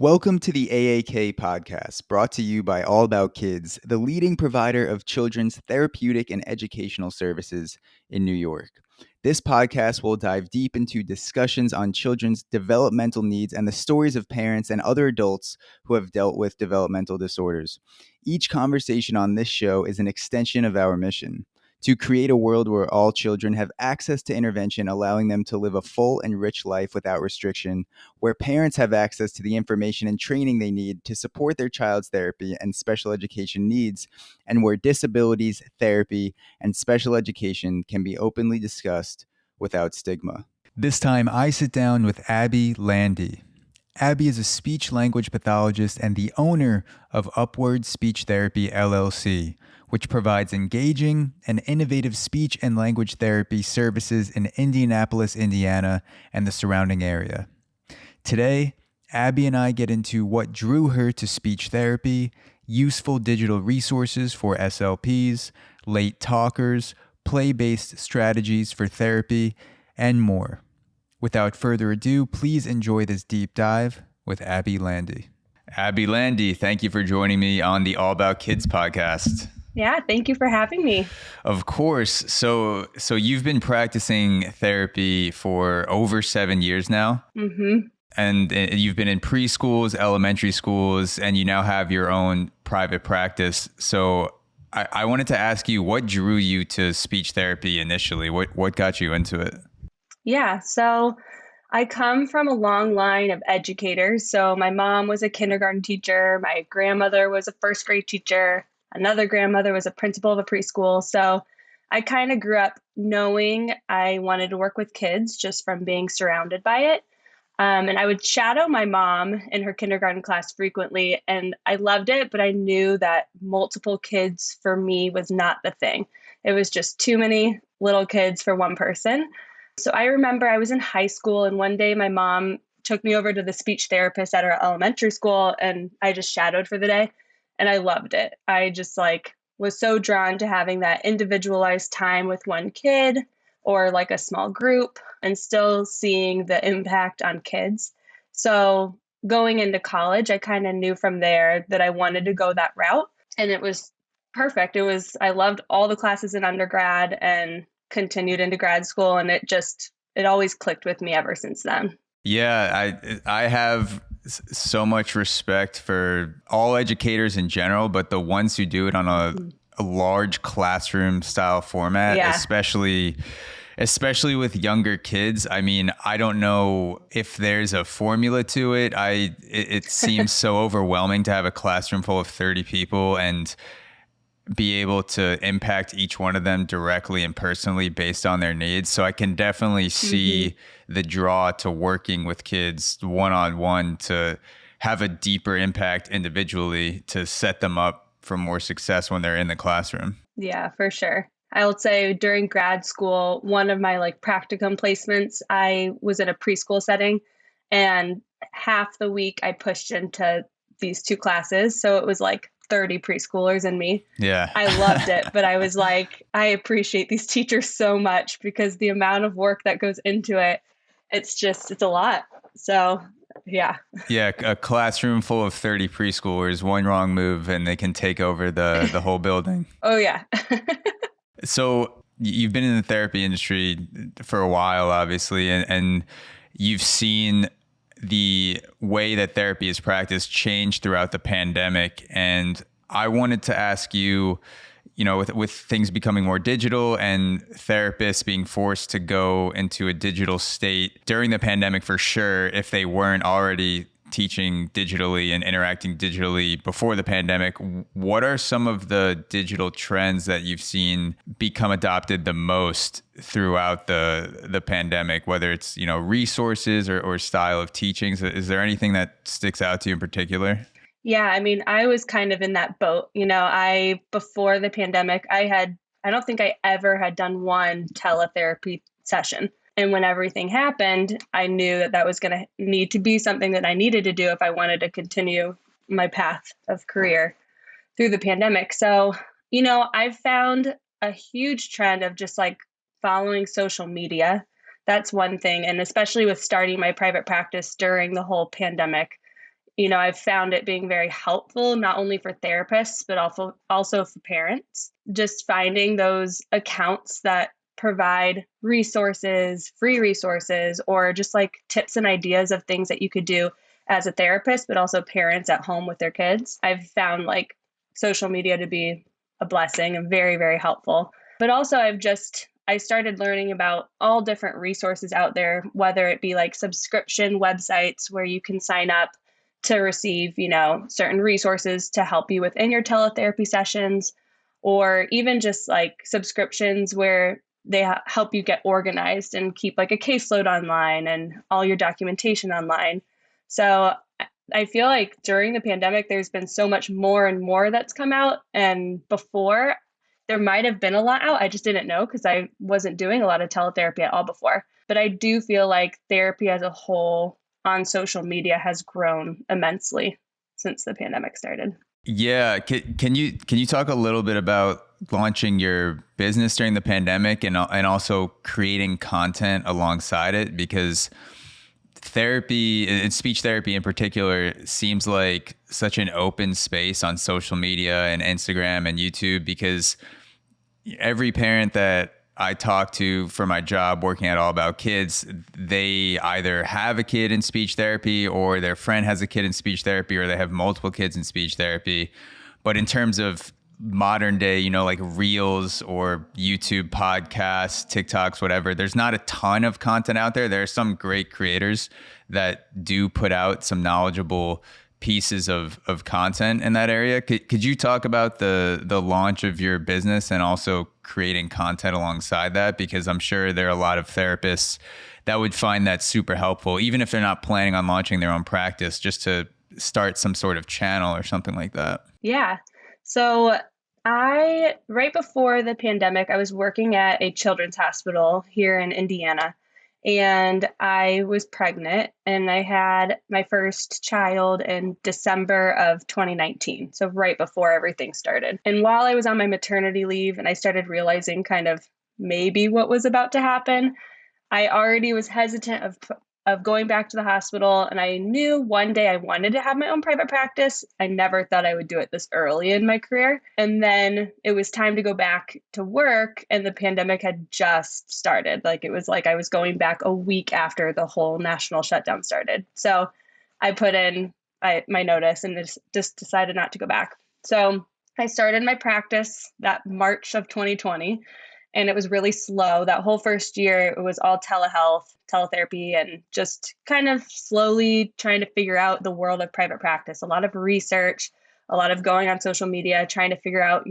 Welcome to the AAK podcast, brought to you by All About Kids, the leading provider of children's therapeutic and educational services in New York. This podcast will dive deep into discussions on children's developmental needs and the stories of parents and other adults who have dealt with developmental disorders. Each conversation on this show is an extension of our mission to create a world where all children have access to intervention, allowing them to live a full and rich life without restriction, where parents have access to the information and training they need to support their child's therapy and special education needs, and where disabilities, therapy, and special education can be openly discussed without stigma. This time, I sit down with Abbie Lande. Abbie is a speech-language pathologist and the owner of Upword Speech Therapy LLC, which provides engaging and innovative speech and language therapy services in Indianapolis, Indiana, and the surrounding area. Today, Abbie and I get into what drew her to speech therapy, useful digital resources for SLPs, late talkers, play-based strategies for therapy, and more. Without further ado, please enjoy this deep dive with Abbie Lande. Abbie Lande, thank you for joining me on the All About Kids podcast. Yeah, thank you for having me. Of course. So you've been practicing therapy for over 7 years now. Mm-hmm. And you've been in preschools, elementary schools, and you now have your own private practice. So I wanted to ask you, what drew you to speech therapy initially? What got you into it? Yeah, so I come from a long line of educators. So my mom was a kindergarten teacher. My grandmother was a first grade teacher. Another grandmother was a principal of a preschool. So I kind of grew up knowing I wanted to work with kids just from being surrounded by it. And I would shadow my mom in her kindergarten class frequently, and I loved it, but I knew that multiple kids for me was not the thing. It was just too many little kids for one person. So I remember I was in high school, and one day my mom took me over to the speech therapist at our elementary school, and I just shadowed for the day, and I loved it. I just was so drawn to having that individualized time with one kid or like a small group and still seeing the impact on kids. So going into college, I kind of knew from there that I wanted to go that route, and it was perfect. I loved all the classes in undergrad and continued into grad school, and it always clicked with me ever since then. Yeah, I have so much respect for all educators in general, but the ones who do it on a large classroom style format, especially with younger kids. I mean, I don't know if there's a formula to it. It seems so overwhelming to have a classroom full of 30 people and be able to impact each one of them directly and personally based on their needs. So I can definitely see the draw to working with kids one-on-one to have a deeper impact individually to set them up for more success when they're in the classroom. Yeah, for sure. I would say during grad school, one of my practicum placements, I was in a preschool setting, and half the week I pushed into these two classes. So it was 30 preschoolers and me. Yeah. I loved it, but I was I appreciate these teachers so much because the amount of work that goes into it, it's a lot. So yeah. Yeah. A classroom full of 30 preschoolers, one wrong move and they can take over the whole building. Oh yeah. So you've been in the therapy industry for a while, obviously, and you've seen the way that therapy is practiced change throughout the pandemic. And I wanted to ask you, with things becoming more digital and therapists being forced to go into a digital state during the pandemic, for sure, if they weren't already teaching digitally and interacting digitally before the pandemic, what are some of the digital trends that you've seen become adopted the most throughout the pandemic, whether it's, resources or style of teaching? Is there anything that sticks out to you in particular? Yeah, I mean, I was kind of in that boat. Before the pandemic, I don't think I ever had done one teletherapy session. And when everything happened, I knew that was going to need to be something that I needed to do if I wanted to continue my path of career through the pandemic. So, I've found a huge trend of just following social media. That's one thing. And especially with starting my private practice during the whole pandemic, I've found it being very helpful, not only for therapists, but also for parents. Just finding those accounts that provide resources, free resources, or just like tips and ideas of things that you could do as a therapist, but also parents at home with their kids. I've found like social media to be a blessing and very, very helpful. But also I started learning about all different resources out there, whether it be like subscription websites where you can sign up to receive, certain resources to help you within your teletherapy sessions, or even just like subscriptions where they help you get organized and keep like a caseload online and all your documentation online. So I feel like during the pandemic, there's been so much more and more that's come out. And before, there might have been a lot out. I just didn't know because I wasn't doing a lot of teletherapy at all before. But I do feel like therapy as a whole on social media has grown immensely since the pandemic started. Yeah, can you talk a little bit about launching your business during the pandemic and also creating content alongside it? Because therapy and speech therapy in particular seems like such an open space on social media and Instagram and YouTube, because every parent that I talk to for my job working at All About Kids, they either have a kid in speech therapy or their friend has a kid in speech therapy or they have multiple kids in speech therapy. But in terms of modern day, like Reels or YouTube podcasts, TikToks, whatever, there's not a ton of content out there. There are some great creators that do put out some knowledgeable pieces of content in that area. Could you talk about the launch of your business and also creating content alongside that? Because I'm sure there are a lot of therapists that would find that super helpful, even if they're not planning on launching their own practice, just to start some sort of channel or something like that. Yeah. So right before the pandemic, I was working at a children's hospital here in Indiana, and I was pregnant, and I had my first child in December of 2019. So right before everything started. And while I was on my maternity leave and I started realizing kind of maybe what was about to happen, I already was hesitant of going back to the hospital, and I knew one day I wanted to have my own private practice. I never thought I would do it this early in my career. And then it was time to go back to work, and the pandemic had just started. Like it was like I was going back a week after the whole national shutdown started. So I put in my notice and just decided not to go back. So I started my practice that March of 2020. And it was really slow. That whole first year, it was all telehealth, teletherapy, and just kind of slowly trying to figure out the world of private practice. A lot of research, a lot of going on social media, trying to figure out,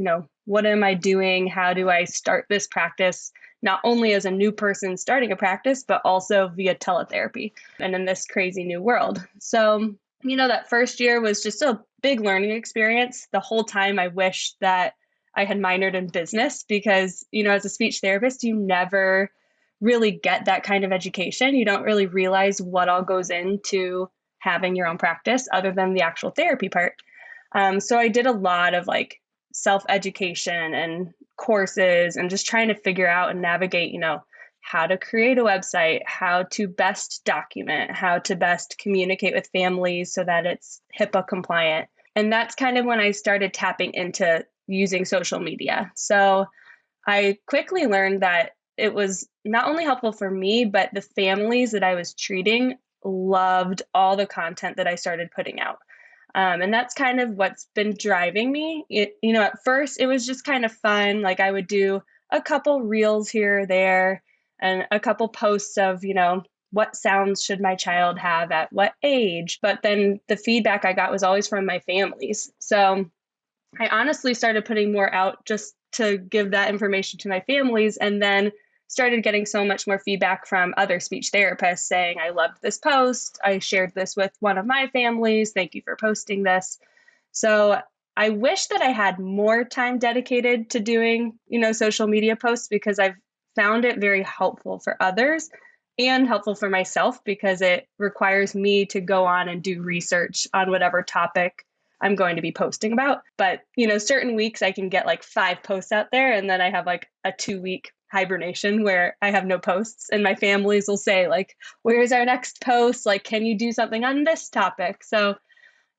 what am I doing? How do I start this practice? Not only as a new person starting a practice, but also via teletherapy and in this crazy new world. So, that first year was just a big learning experience. The whole time I wished that I had minored in business because, as a speech therapist, you never really get that kind of education. You don't really realize what all goes into having your own practice other than the actual therapy part. So I did a lot of like self-education and courses and just trying to figure out and navigate, how to create a website, how to best document, how to best communicate with families so that it's HIPAA compliant. And that's kind of when I started tapping into using social media. So I quickly learned that it was not only helpful for me, but the families that I was treating loved all the content that I started putting out. And that's kind of what's been driving me. At first it was just kind of fun. Like I would do a couple reels here or there and a couple posts of, what sounds should my child have at what age? But then the feedback I got was always from my families. So I honestly started putting more out just to give that information to my families, and then started getting so much more feedback from other speech therapists saying, I loved this post. I shared this with one of my families. Thank you for posting this. So I wish that I had more time dedicated to doing, social media posts, because I've found it very helpful for others and helpful for myself, because it requires me to go on and do research on whatever topic I'm going to be posting about. But, certain weeks I can get like 5 posts out there, and then I have like a 2-week hibernation where I have no posts, and my families will say like, where's our next post? Like, can you do something on this topic? So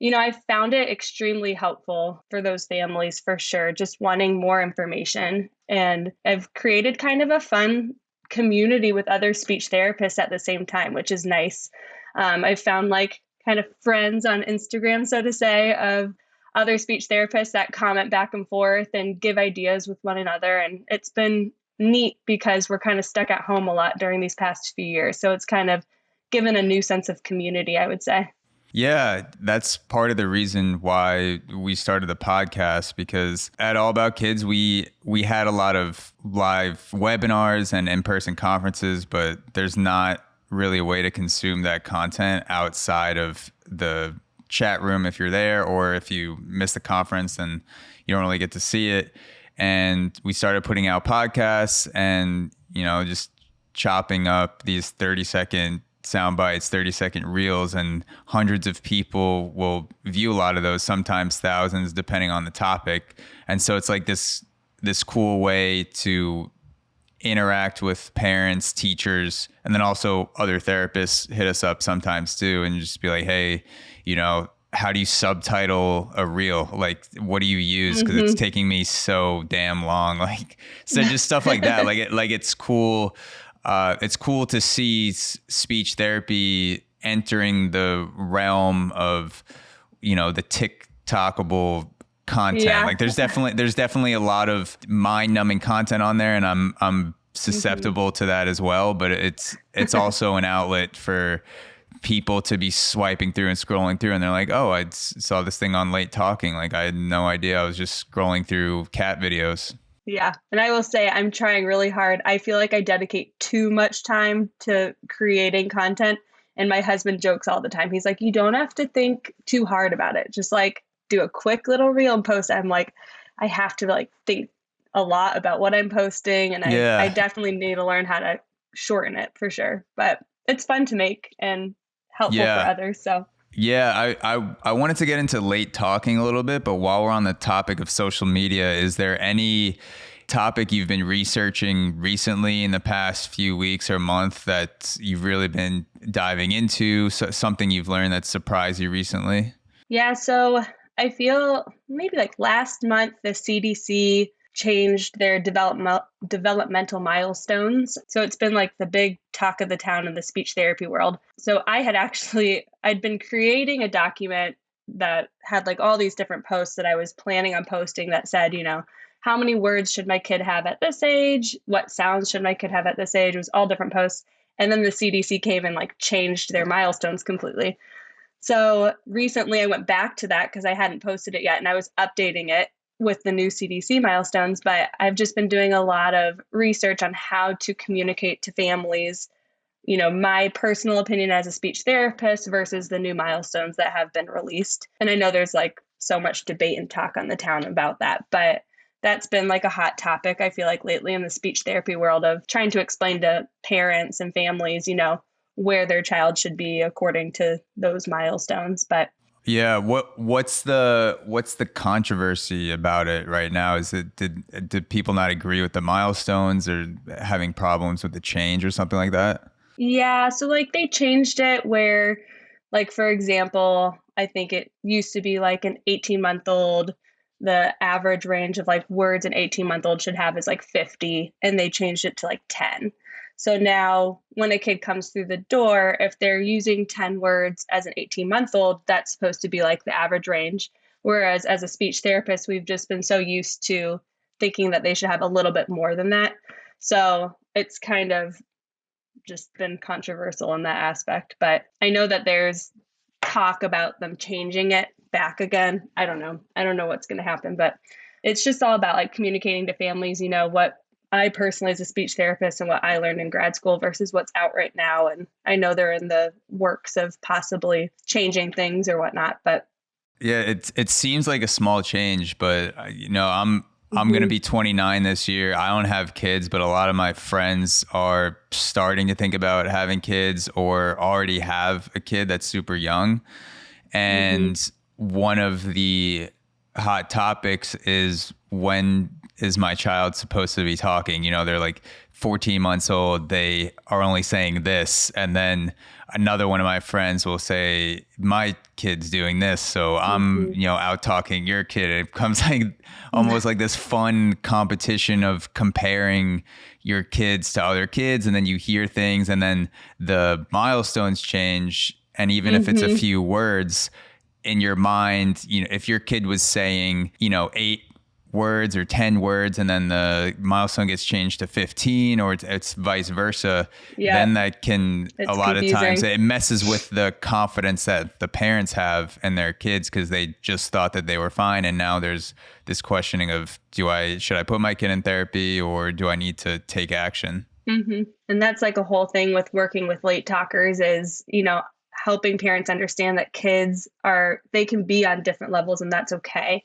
I found it extremely helpful for those families for sure, just wanting more information. And I've created kind of a fun community with other speech therapists at the same time, which is nice. I've found like kind of friends on Instagram, so to say, of other speech therapists that comment back and forth and give ideas with one another. And it's been neat because we're kind of stuck at home a lot during these past few years. So it's kind of given a new sense of community, I would say. Yeah, that's part of the reason why we started the podcast, because at All About Kids, we had a lot of live webinars and in-person conferences, but there's not really a way to consume that content outside of the chat room if you're there, or if you miss the conference and you don't really get to see it. And we started putting out podcasts and, just chopping up these 30-second sound bites, 30-second reels, and hundreds of people will view a lot of those, sometimes thousands, depending on the topic. And so it's like this cool way to interact with parents, teachers, and then also other therapists hit us up sometimes too, and just be like, hey, how do you subtitle a reel? Like, what do you use? Because it's taking me so damn long. Like, so just stuff like that. It's cool. It's cool to see speech therapy entering the realm of, the TikTokable content. Yeah. Like there's definitely a lot of mind-numbing content on there, and I'm susceptible to that as well. But it's also an outlet for people to be swiping through and scrolling through, and they're like, oh, I saw this thing on Late Talking. Like I had no idea. I was just scrolling through cat videos. Yeah. And I will say I'm trying really hard. I feel like I dedicate too much time to creating content. And my husband jokes all the time. He's like, you don't have to think too hard about it. Just like do a quick little reel and post. I'm like, I have to like think a lot about what I'm posting. And I definitely need to learn how to shorten it for sure. But it's fun to make and helpful for others. So yeah, I wanted to get into Late Talking a little bit, but while we're on the topic of social media, is there any topic you've been researching recently in the past few weeks or month that you've really been diving into? Something you've learned that surprised you recently? Yeah, so I feel maybe like last month, the CDC changed their developmental milestones. So it's been like the big talk of the town in the speech therapy world. So I'd been creating a document that had like all these different posts that I was planning on posting that said, how many words should my kid have at this age? What sounds should my kid have at this age? It was all different posts. And then the CDC came and like changed their milestones completely. So recently I went back to that because I hadn't posted it yet, and I was updating it with the new CDC milestones, but I've just been doing a lot of research on how to communicate to families, my personal opinion as a speech therapist versus the new milestones that have been released. And I know there's like so much debate and talk on the town about that, but that's been like a hot topic, I feel like lately in the speech therapy world, of trying to explain to parents and families, where their child should be according to those milestones. But yeah, what's the controversy about it right now? Is it did people not agree with the milestones, or having problems with the change or something like that? Yeah, so like they changed it where, like, for example, I think it used to be like an 18-month-old, the average range of like words an 18-month-old should have is like 50, and they changed it to like 10. So now when a kid comes through the door, if they're using 10 words as an 18-month-old, that's supposed to be like the average range. Whereas as a speech therapist, we've just been so used to thinking that they should have a little bit more than that. So it's kind of just been controversial in that aspect. But I know that there's talk about them changing it back again. I don't know what's going to happen, but it's just all about like communicating to families, what I personally as a speech therapist and what I learned in grad school versus what's out right now. And I know they're in the works of possibly changing things or whatnot, but yeah, it seems like a small change, but I'm going to be 29 this year. I don't have kids, but a lot of my friends are starting to think about having kids or already have a kid that's super young. And one of the hot topics is, when is my child supposed to be talking? You know, they're like 14 months old. They are only saying this. And then another one of my friends will say, my kid's doing this. So I'm, Mhm. you know, out talking your kid. It becomes like almost like this fun competition of comparing your kids to other kids. And then you hear things and then the milestones change. And even if it's a Mhm. few words, in your mind, you know, if your kid was saying, you know, 8 words or 10 words, and then the milestone gets changed to 15, or it's vice versa, Yeah, then that can, a it's lot of times, confusing. it messes with the confidence that the parents have in their kids because they just thought that they were fine. And now there's this questioning of, should I put my kid in therapy or do I need to take action? And that's like a whole thing with working with late talkers is, helping parents understand that they can be on different levels and that's okay.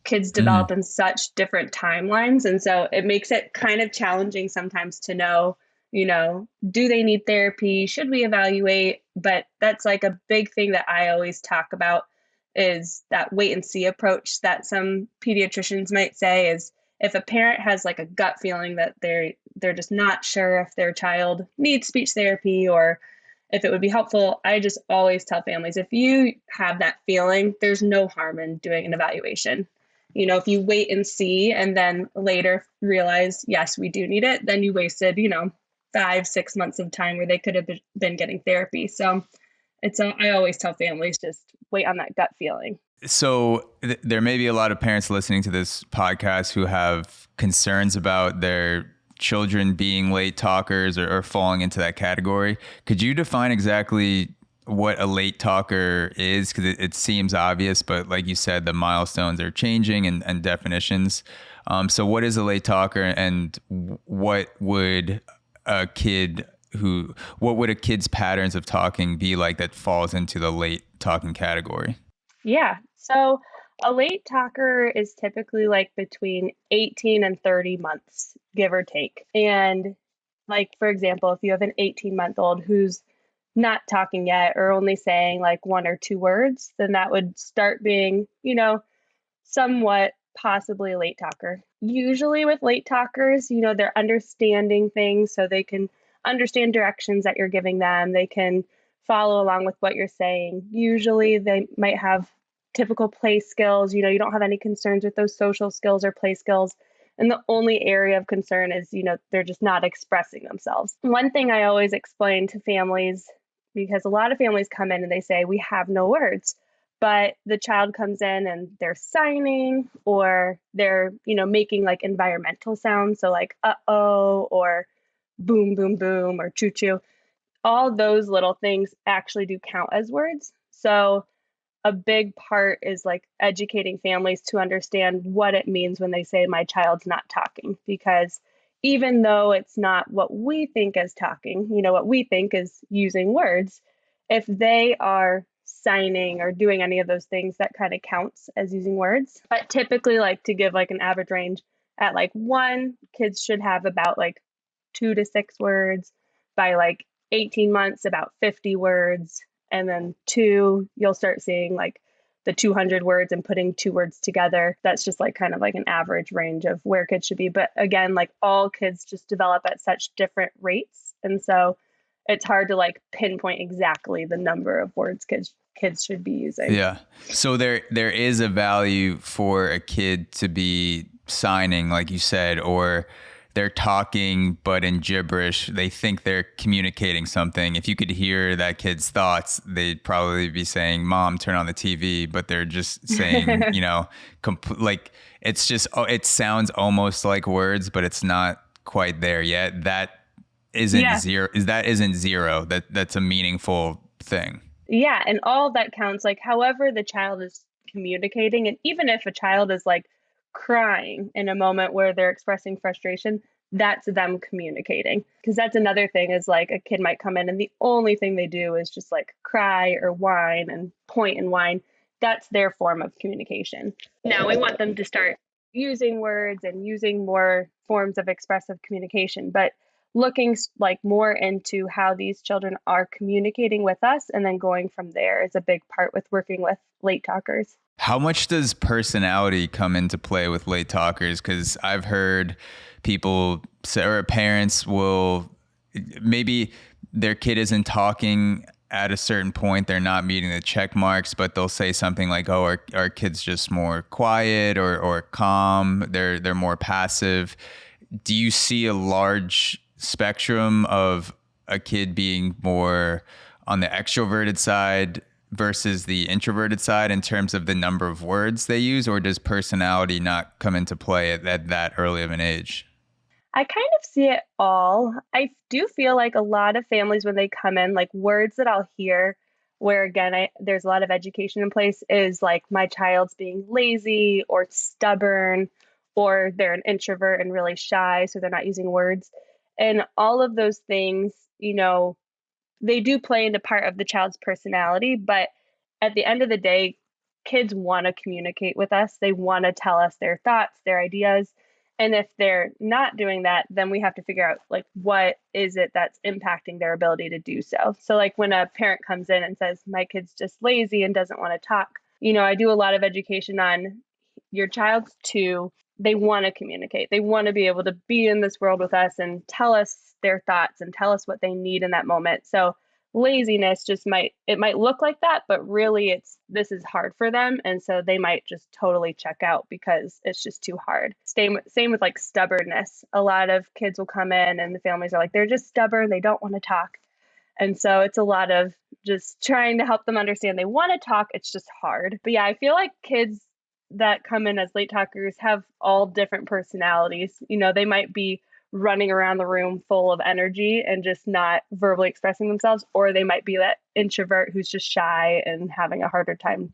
Kids Mm-hmm. develop in such different timelines. And so it makes it kind of challenging sometimes to know, do they need therapy? Should we evaluate? But that's like a big thing that I always talk about is that wait and see approach that some pediatricians might say is if a parent has like a gut feeling that they're just not sure if their child needs speech therapy or if it would be helpful, I just always tell families if you have that feeling, there's no harm in doing an evaluation. If you wait and see and then later realize, yes, we do need it, then you wasted, 5, 6 months of time where they could have been getting therapy. So I always tell families just wait on that gut feeling. So there may be a lot of parents listening to this podcast who have concerns about their children being late talkers or falling into that category. Could you define exactly what a late talker is? Because it seems obvious, but like you said, the milestones are changing and definitions. So what is a late talker, and what would a kid's patterns of talking be like that falls into the late talking category? Yeah. So a late talker is typically like between 18 and 30 months, give or take. And like, for example, if you have an 18-month-old who's not talking yet or only saying like 1 or 2 words, then that would start being, somewhat possibly a late talker. Usually with late talkers, they're understanding things so they can understand directions that you're giving them. They can follow along with what you're saying. Usually they might have typical play skills. You don't have any concerns with those social skills or play skills. And the only area of concern is, they're just not expressing themselves. One thing I always explain to families, because a lot of families come in and they say, we have no words, but the child comes in and they're signing or they're, making like environmental sounds. So like, uh-oh, or boom, boom, boom, or choo choo. All those little things actually do count as words. So a big part is like educating families to understand what it means when they say my child's not talking, because even though it's not what we think as talking, what we think is using words, if they are signing or doing any of those things, that kind of counts as using words. But typically, like to give like an average range, at like 1, kids should have about like 2 to 6 words. By like 18 months, about 50 words. And then 2, you'll start seeing like the 200 words and putting 2 words together. That's just like kind of like an average range of where kids should be. But again, like all kids just develop at such different rates. And so it's hard to like pinpoint exactly the number of words kids should be using. Yeah. So there is a value for a kid to be signing, like you said, or they're talking but in gibberish. They think they're communicating something. If you could hear that kid's thoughts, they'd probably be saying, "Mom, turn on the TV," but they're just saying, like it's just it sounds almost like words, but it's not quite there yet. That isn't Yeah. zero. That isn't zero. That's a meaningful thing. Yeah, and all of that counts. Like, however, the child is communicating. And even if a child is like crying in a moment where they're expressing frustration, that's them communicating. Because that's another thing is like a kid might come in and the only thing they do is just like cry or whine and point and whine. That's their form of communication. Now we want them to start using words and using more forms of expressive communication. But looking like more into how these children are communicating with us and then going from there is a big part with working with late talkers. How much does personality come into play with late talkers? Because I've heard people say, or parents will, maybe their kid isn't talking at a certain point, they're not meeting the check marks, but they'll say something like, "Oh, our kid's just more quiet or calm. They're more passive." Do you see a large spectrum of a kid being more on the extroverted side versus the introverted side in terms of the number of words they use, or does personality not come into play at that early of an age? I kind of see it all. I do feel like a lot of families, when they come in, like words that I'll hear, where again, there's a lot of education in place, is like my child's being lazy or stubborn, or they're an introvert and really shy, so they're not using words. And all of those things, they do play into part of the child's personality, but at the end of the day, kids want to communicate with us. They want to tell us their thoughts, their ideas. And if they're not doing that, then we have to figure out like what is it that's impacting their ability to do so. So like when a parent comes in and says, "My kid's just lazy and doesn't want to talk," I do a lot of education on your child's two. They want to communicate. They want to be able to be in this world with us and tell us their thoughts and tell us what they need in that moment. So laziness just might look like that, but really this is hard for them, and so they might just totally check out because it's just too hard. Same with like stubbornness. A lot of kids will come in and the families are like, they're just stubborn, they don't want to talk. And so it's a lot of just trying to help them understand they want to talk, it's just hard. But yeah, I feel like kids that come in as late talkers have all different personalities. They might be running around the room full of energy and just not verbally expressing themselves, or they might be that introvert who's just shy and having a harder time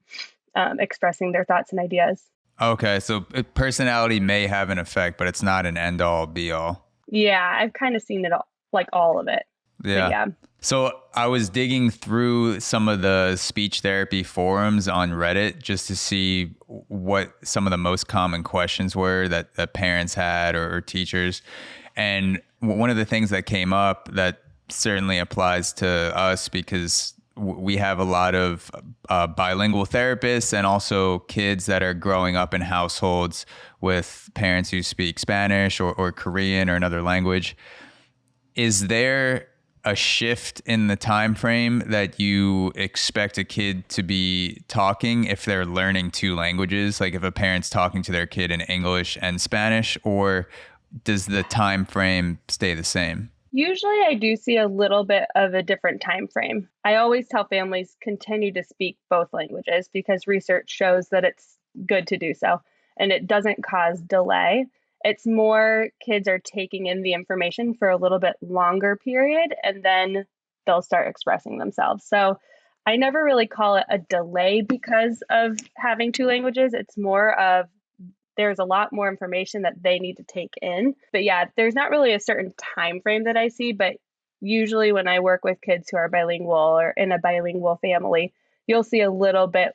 expressing their thoughts and ideas. Okay, so personality may have an effect, but it's not an end all be all. Yeah, I've kind of seen it all, like all of it. But Yeah. yeah. So I was digging through some of the speech therapy forums on Reddit just to see what some of the most common questions were that parents had or teachers. And one of the things that came up that certainly applies to us because we have a lot of bilingual therapists and also kids that are growing up in households with parents who speak Spanish or Korean or another language. Is there a shift in the time frame that you expect a kid to be talking if they're learning two languages, like if a parent's talking to their kid in English and Spanish, or does the time frame stay the same? Usually I do see a little bit of a different time frame. I always tell families continue to speak both languages because research shows that it's good to do so and it doesn't cause delay. It's more kids are taking in the information for a little bit longer period and then they'll start expressing themselves. So I never really call it a delay because of having two languages. It's more of there's a lot more information that they need to take in. But yeah, there's not really a certain time frame that I see, but usually when I work with kids who are bilingual or in a bilingual family, you'll see a little bit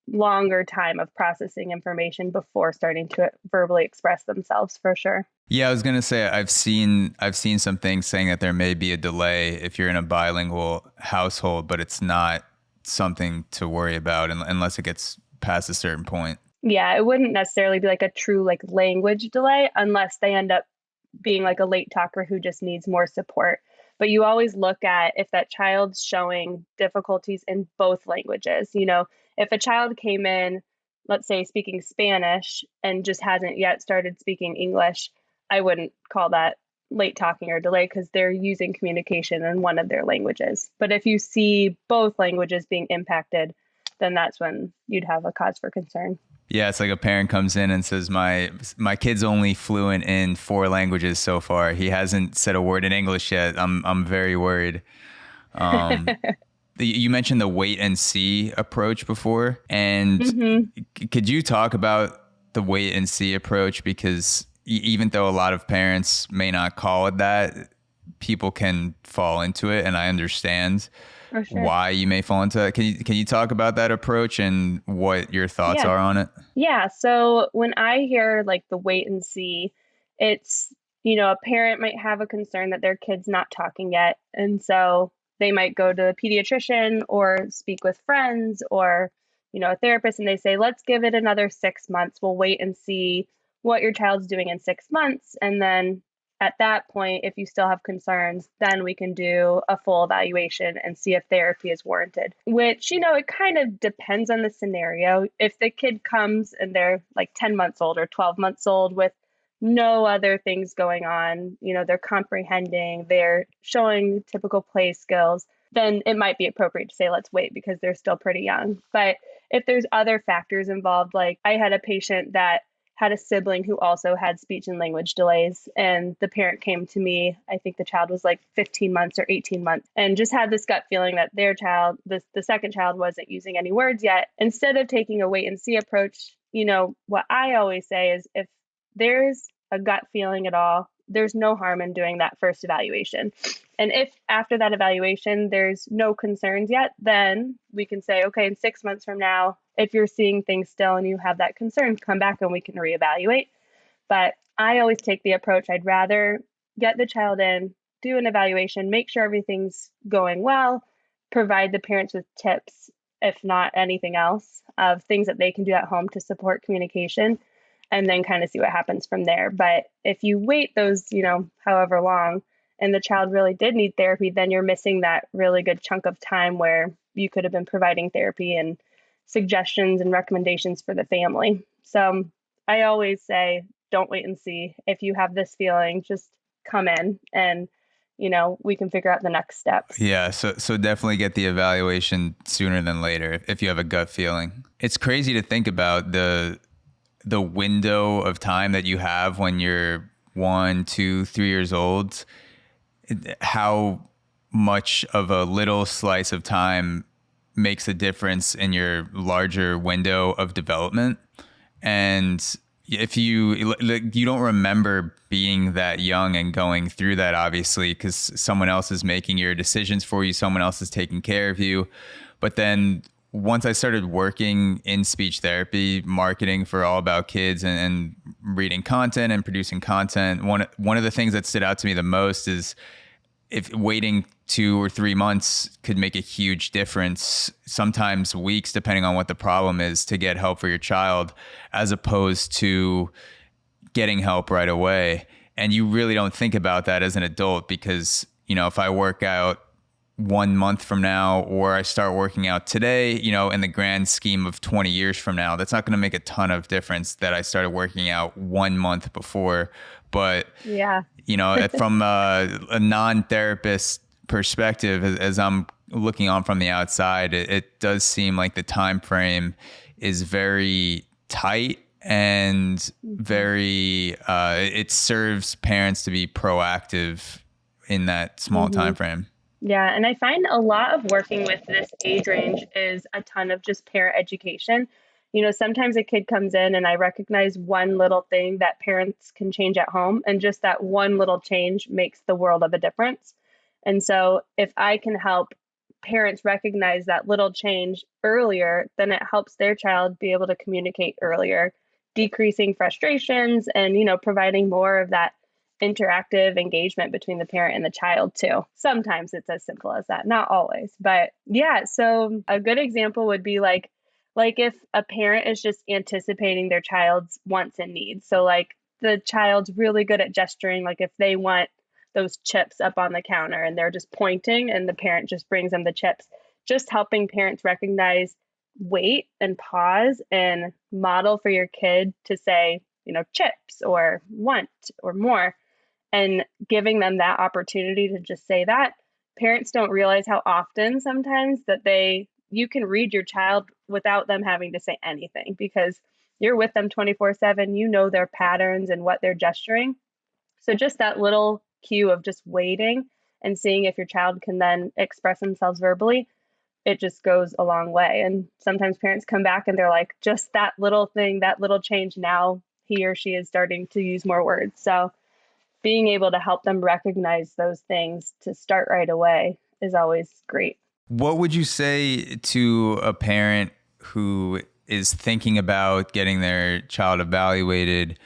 longer time of processing information before starting to verbally express themselves for sure. Yeah, I was gonna say I've seen some things saying that there may be a delay if you're in a bilingual household, but it's not something to worry about unless it gets past a certain point. Yeah, it wouldn't necessarily be like a true like language delay unless they end up being like a late talker who just needs more support. But you always look at if that child's showing difficulties in both languages. If a child came in, let's say speaking Spanish and just hasn't yet started speaking English, I wouldn't call that late talking or delay because they're using communication in one of their languages. But if you see both languages being impacted, then that's when you'd have a cause for concern. Yeah, it's like a parent comes in and says, My kid's only fluent in four languages so far. He hasn't said a word in English yet. I'm very worried." Um, you mentioned the wait and see approach before, and hmm could you talk about the wait and see approach? Because even though a lot of parents may not call it that, people can fall into it, and I understand For sure. why you may fall into that. Can you talk about that approach and what your thoughts Yeah. are on it? Yeah. So when I hear like the wait and see, it's, a parent might have a concern that their kid's not talking yet. And so they might go to a pediatrician or speak with friends or a therapist and they say, let's give it another 6 months. We'll wait and see what your child's doing in 6 months. And then at that point, if you still have concerns, then we can do a full evaluation and see if therapy is warranted, which, it kind of depends on the scenario. If the kid comes and they're like 10 months old or 12 months old with no other things going on, they're comprehending, they're showing typical play skills, then it might be appropriate to say, let's wait because they're still pretty young. But if there's other factors involved, like I had a patient that had a sibling who also had speech and language delays, and the parent came to me, I think the child was like 15 months or 18 months, and just had this gut feeling that their child, the second child, wasn't using any words yet. Instead of taking a wait and see approach, what I always say is, if there's a gut feeling at all, there's no harm in doing that first evaluation. And if after that evaluation, there's no concerns yet, then we can say, okay, in 6 months from now, if you're seeing things still and you have that concern, come back and we can reevaluate. But I always take the approach, I'd rather get the child in, do an evaluation, make sure everything's going well, provide the parents with tips, if not anything else, of things that they can do at home to support communication, and then kind of see what happens from there. But if you wait those, however long, and the child really did need therapy, then you're missing that really good chunk of time where you could have been providing therapy and suggestions and recommendations for the family. So I always say, don't wait and see. If you have this feeling, just come in and, we can figure out the next steps. Yeah. So definitely get the evaluation sooner than later if you have a gut feeling. It's crazy to think about the window of time that you have when you're 1, 2, 3 years old, how much of a little slice of time makes a difference in your larger window of development. And if you don't remember being that young and going through that, obviously, because someone else is making your decisions for you, someone else is taking care of you. But then once I started working in speech therapy, marketing for All About Kids, and reading content and producing content, one of the things that stood out to me the most is if waiting 2 or 3 months could make a huge difference, sometimes weeks, depending on what the problem is, to get help for your child, as opposed to getting help right away. And you really don't think about that as an adult because, if I work out 1 month from now, or I start working out today, in the grand scheme of 20 years from now, that's not going to make a ton of difference that I started working out 1 month before. But, yeah, from a non-therapist perspective, as I'm looking on from the outside, it does seem like the time frame is very tight and very, it serves parents to be proactive in that small time frame. Yeah. And I find a lot of working with this age range is a ton of just parent education. Sometimes a kid comes in and I recognize one little thing that parents can change at home, and just that one little change makes the world of a difference. And so if I can help parents recognize that little change earlier, then it helps their child be able to communicate earlier, decreasing frustrations and, providing more of that interactive engagement between the parent and the child too. Sometimes it's as simple as that, not always. But yeah, so a good example would be like if a parent is just anticipating their child's wants and needs. So like the child's really good at gesturing, like if they want those chips up on the counter and they're just pointing and the parent just brings them the chips, just helping parents recognize, wait and pause and model for your kid to say, chips or want or more, and giving them that opportunity to just say that. Parents don't realize how often sometimes that you can read your child without them having to say anything, because you're with them 24/7, their patterns and what they're gesturing. So just that little cue of just waiting and seeing if your child can then express themselves verbally, it just goes a long way. And sometimes parents come back and they're like, just that little thing, that little change, now he or she is starting to use more words. So being able to help them recognize those things to start right away is always great. What would you say to a parent who is thinking about getting their child evaluated,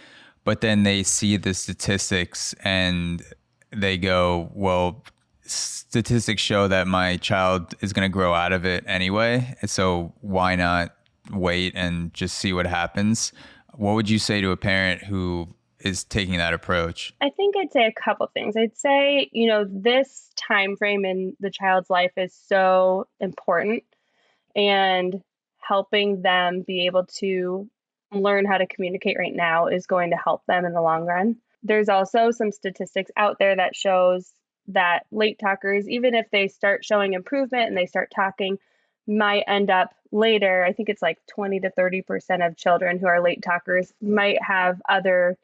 but then they see the statistics and they go, well, statistics show that my child is going to grow out of it anyway, so why not wait and just see what happens. What would you say to a parent who is taking that approach? I think I'd say a couple things. I'd say, this time frame in the child's life is so important, and helping them be able to learn how to communicate right now is going to help them in the long run. There's also some statistics out there that shows that late talkers, even if they start showing improvement and they start talking, might end up later. I think it's like 20 to 30% of children who are late talkers might have other,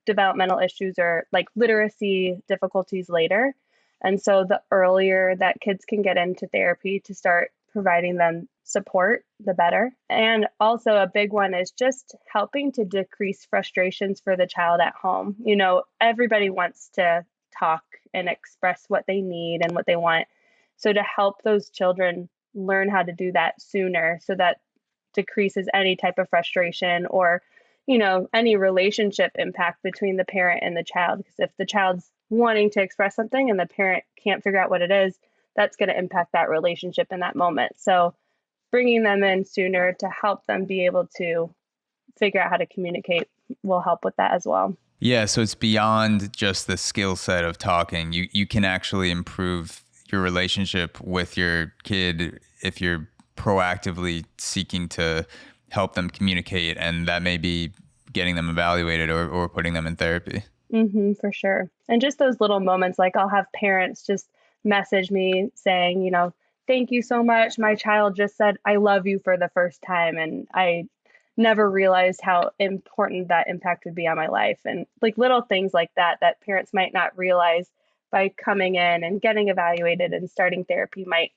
developmental issues or like literacy difficulties later. And so the earlier that kids can get into therapy to start providing them support, the better. And also a big one is just helping to decrease frustrations for the child at home. Everybody wants to talk and express what they need and what they want. So to help those children learn how to do that sooner, so that decreases any type of frustration or, any relationship impact between the parent and the child. Because if the child's wanting to express something and the parent can't figure out what it is, that's going to impact that relationship in that moment. So bringing them in sooner to help them be able to figure out how to communicate will help with that as well. Yeah, so it's beyond just the skill set of talking. You can actually improve your relationship with your kid if you're proactively seeking to help them communicate, and that may be getting them evaluated or putting them in therapy. For sure. And just those little moments, like I'll have parents just message me saying, thank you so much. My child just said, I love you for the first time. And I never realized how important that impact would be on my life. And like little things like that parents might not realize by coming in and getting evaluated and starting therapy might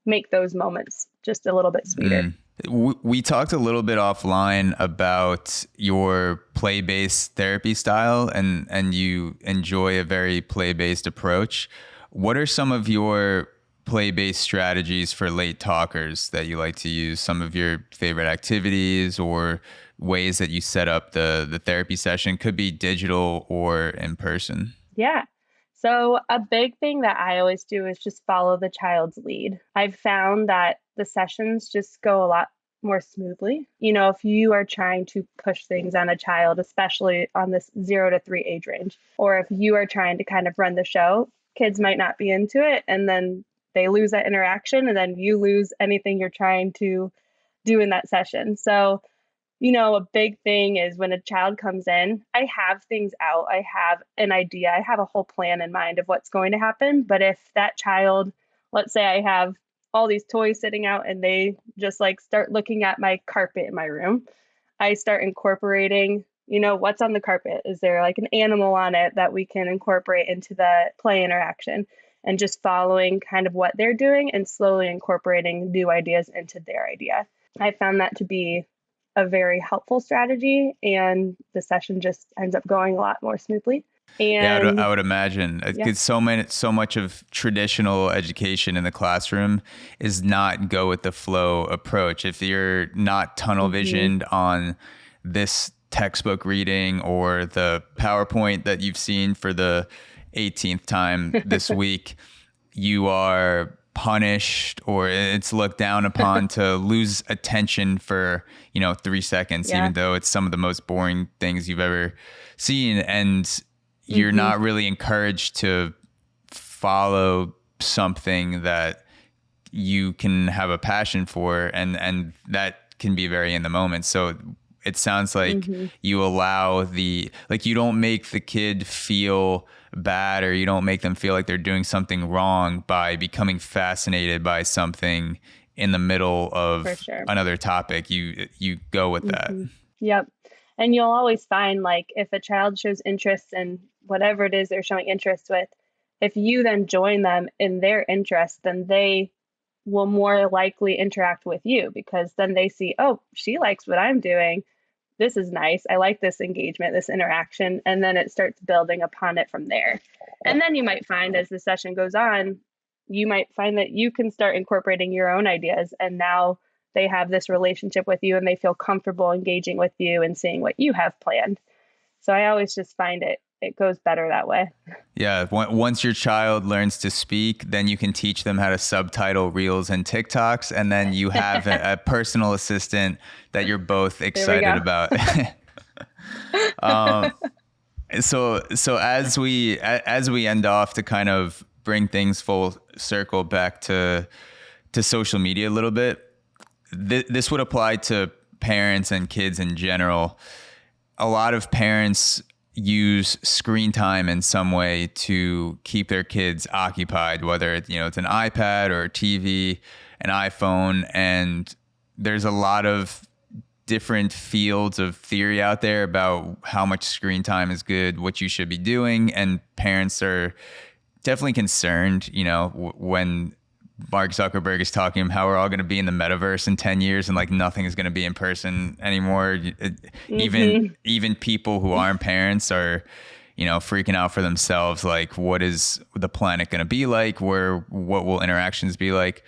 make those moments just a little bit sweeter. We talked a little bit offline about your play-based therapy style, and you enjoy a very play-based approach. What are some of your play-based strategies for late talkers that you like to use? Some of your favorite activities or ways that you set up the therapy session? Could be digital or in person. Yeah. So a big thing that I always do is just follow the child's lead. I've found that the sessions just go a lot more smoothly. If you are trying to push things on a child, especially on this 0 to 3 age range, or if you are trying to kind of run the show, kids might not be into it, and then they lose that interaction, and then you lose anything you're trying to do in that session. So a big thing is when a child comes in, I have things out. I have an idea. I have a whole plan in mind of what's going to happen. But if that child, let's say I have all these toys sitting out and they just like start looking at my carpet in my room, I start incorporating, what's on the carpet. Is there like an animal on it that we can incorporate into the play interaction? And just following kind of what they're doing and slowly incorporating new ideas into their idea. I found that to be a very helpful strategy, and the session just ends up going a lot more smoothly. And I would imagine because so much of traditional education in the classroom is not go with the flow approach. If you're not tunnel visioned on this textbook reading or the PowerPoint that you've seen for the 18th time this week, you are punished or it's looked down upon to lose attention for 3 seconds, even though it's some of the most boring things you've ever seen, and you're not really encouraged to follow something that you can have a passion for, and that can be very in the moment. So it sounds like you allow you don't make the kid feel bad, or you don't make them feel like they're doing something wrong by becoming fascinated by something in the middle of another topic. You go with that. Yep. And you'll always find, like, if a child shows interest in whatever it is they're showing interest with, if you then join them in their interest, then they will more likely interact with you, because then they see, oh, she likes what I'm doing. This is nice. I like this engagement, this interaction. And then it starts building upon it from there. And then you might find as the session goes on, you might find that you can start incorporating your own ideas. And now they have this relationship with you and they feel comfortable engaging with you and seeing what you have planned. So I always just find it it goes better that way. Yeah. Once your child learns to speak, then you can teach them how to subtitle reels and TikToks. And then you have a personal assistant that you're both There we excited go. about. So as we end off, to kind of bring things full circle back to social media a little bit, this would apply to parents and kids in general. A lot of parents use screen time in some way to keep their kids occupied, whether it's an iPad or a TV, an iPhone, and there's a lot of different fields of theory out there about how much screen time is good, what you should be doing, and parents are definitely concerned, when Mark Zuckerberg is talking about how we're all going to be in the metaverse in 10 years and like nothing is going to be in person anymore. Even people who aren't parents are, freaking out for themselves. Like, what is the planet going to be like? What will interactions be like?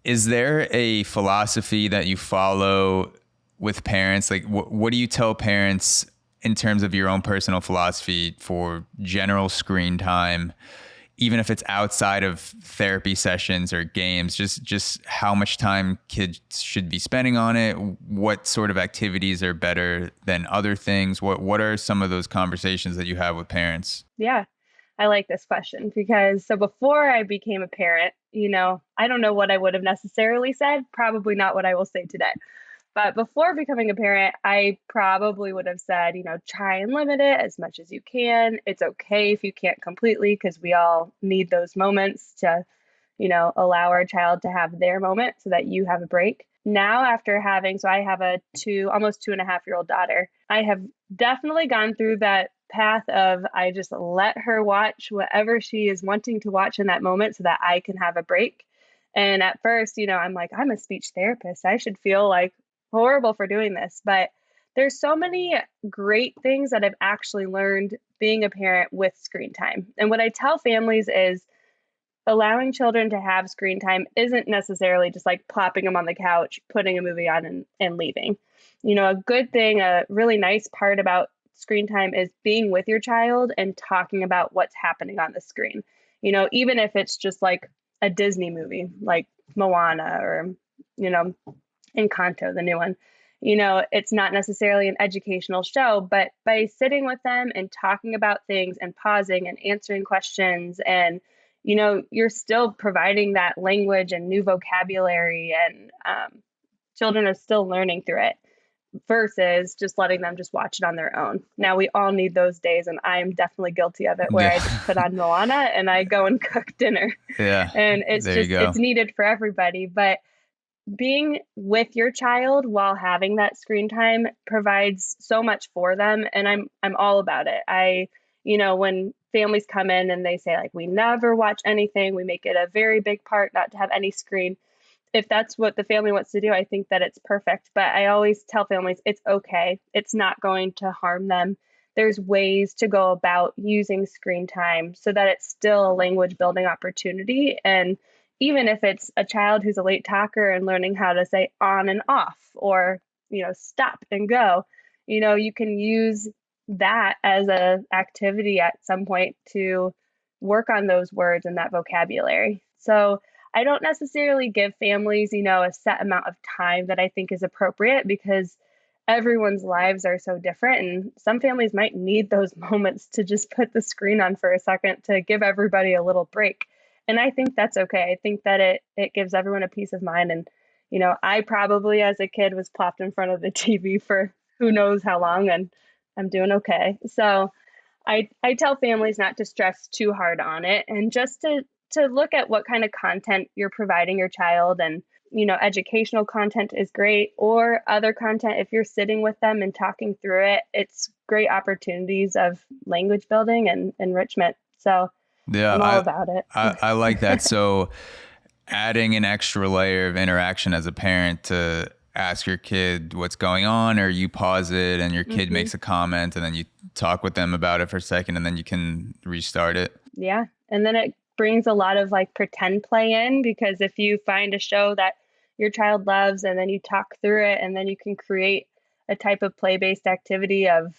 Is there a philosophy that you follow with parents? Like, what do you tell parents in terms of your own personal philosophy for general screen time, even if it's outside of therapy sessions or games, just how much time kids should be spending on it? What sort of activities are better than other things? What are some of those conversations that you have with parents? Yeah, I like this question because so before I became a parent, I don't know what I would have necessarily said, probably not what I will say today. But before becoming a parent, I probably would have said, try and limit it as much as you can. It's okay if you can't completely, because we all need those moments to, allow our child to have their moment so that you have a break. Now, so I have a almost 2.5-year-old daughter. I have definitely gone through that path of I just let her watch whatever she is wanting to watch in that moment so that I can have a break. And at first, I'm like, I'm a speech therapist. I should feel like horrible for doing this, but there's so many great things that I've actually learned being a parent with screen time. And what I tell families is allowing children to have screen time isn't necessarily just like plopping them on the couch, putting a movie on and leaving. A good thing, a really nice part about screen time is being with your child and talking about what's happening on the screen. Even if it's just like a Disney movie like Moana or, Encanto, the new one. It's not necessarily an educational show, but by sitting with them and talking about things and pausing and answering questions and, you're still providing that language and new vocabulary and children are still learning through it versus just letting them just watch it on their own. Now, we all need those days, and I'm definitely guilty of it, where I just put on Moana and I go and cook dinner. Yeah. And it's needed for everybody. But being with your child while having that screen time provides so much for them, and I'm all about it. When families come in and they say like we never watch anything, we make it a very big part not to have any screen. If that's what the family wants to do, I think that it's perfect. But I always tell families it's okay. It's not going to harm them. There's ways to go about using screen time so that it's still a language building opportunity. And even if it's a child who's a late talker and learning how to say on and off or, stop and go, you can use that as a activity at some point to work on those words and that vocabulary. So I don't necessarily give families, a set amount of time that I think is appropriate because everyone's lives are so different. And some families might need those moments to just put the screen on for a second to give everybody a little break. And I think that's okay. I think that it gives everyone a peace of mind. And, I probably as a kid was plopped in front of the TV for who knows how long, and I'm doing okay. So I tell families not to stress too hard on it and just to look at what kind of content you're providing your child. And, educational content is great, or other content, if you're sitting with them and talking through it, it's great opportunities of language building and enrichment. So yeah, I'm all about it. I like that. So adding an extra layer of interaction as a parent to ask your kid what's going on, or you pause it and your kid makes a comment and then you talk with them about it for a second and then you can restart it. Yeah. And then it brings a lot of like pretend play in, because if you find a show that your child loves and then you talk through it and then you can create a type of play-based activity of,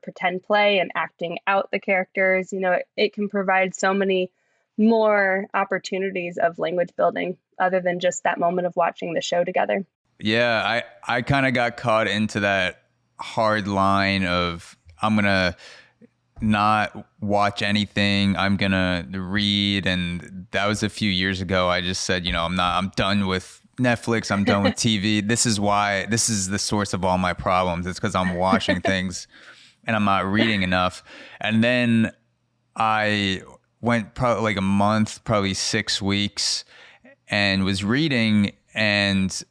pretend play and acting out the characters. It can provide so many more opportunities of language building other than just that moment of watching the show together. Yeah, I kind of got caught into that hard line of I'm going to not watch anything. I'm going to read. And that was a few years ago. I just said, I'm done with Netflix. I'm done with TV. This is the source of all my problems. It's because I'm watching things and I'm not reading enough. And then I went probably like a month, probably 6 weeks, and was reading. And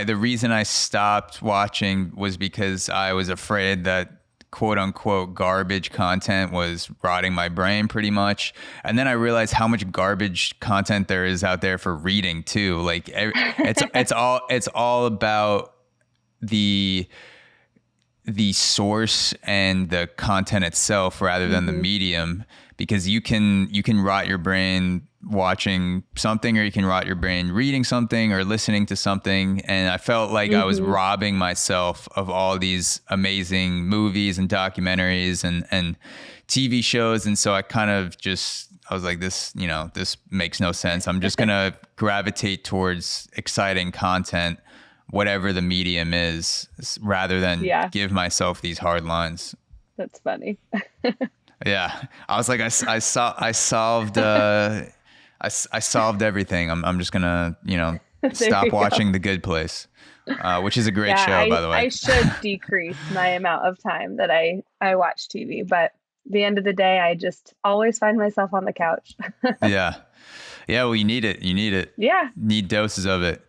the reason I stopped watching was because I was afraid that quote unquote garbage content was rotting my brain pretty much. And then I realized how much garbage content there is out there for reading too. Like it's all about the source and the content itself rather than the medium, because you can rot your brain watching something, or you can rot your brain reading something or listening to something. And I felt like I was robbing myself of all these amazing movies and documentaries and TV shows. And so I was like, this makes no sense. I'm just going to gravitate towards exciting content, whatever the medium is, rather than give myself these hard lines. That's funny. Yeah. I was like, I solved everything. I'm just gonna, stop watching The Good Place, which is a great show, by the way. I should decrease my amount of time that I watch TV, but at the end of the day, I just always find myself on the couch. Yeah. Well, you need it. Yeah. Need doses of it.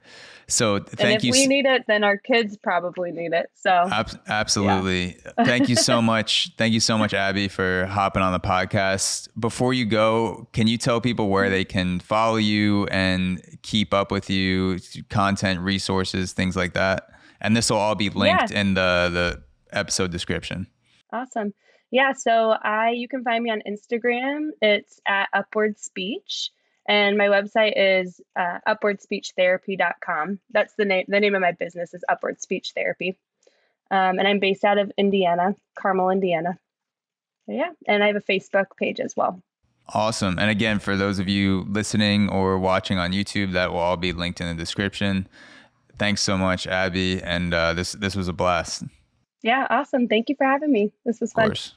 So thank you. And if we need it, then our kids probably need it. So absolutely. Yeah. Thank you so much. Thank you so much, Abbie, for hopping on the podcast. Before you go, can you tell people where they can follow you and keep up with you, content, resources, things like that? And this will all be linked in the episode description. Awesome. Yeah. So you can find me on Instagram. It's at Upward Speech. And my website is upwardspeechtherapy.com. That's the name of my business is Upward Speech Therapy. And I'm based out of Indiana, Carmel, Indiana. So yeah. And I have a Facebook page as well. Awesome. And again, for those of you listening or watching on YouTube, that will all be linked in the description. Thanks so much, Abbie. And this was a blast. Yeah. Awesome. Thank you for having me. This was fun. Of course.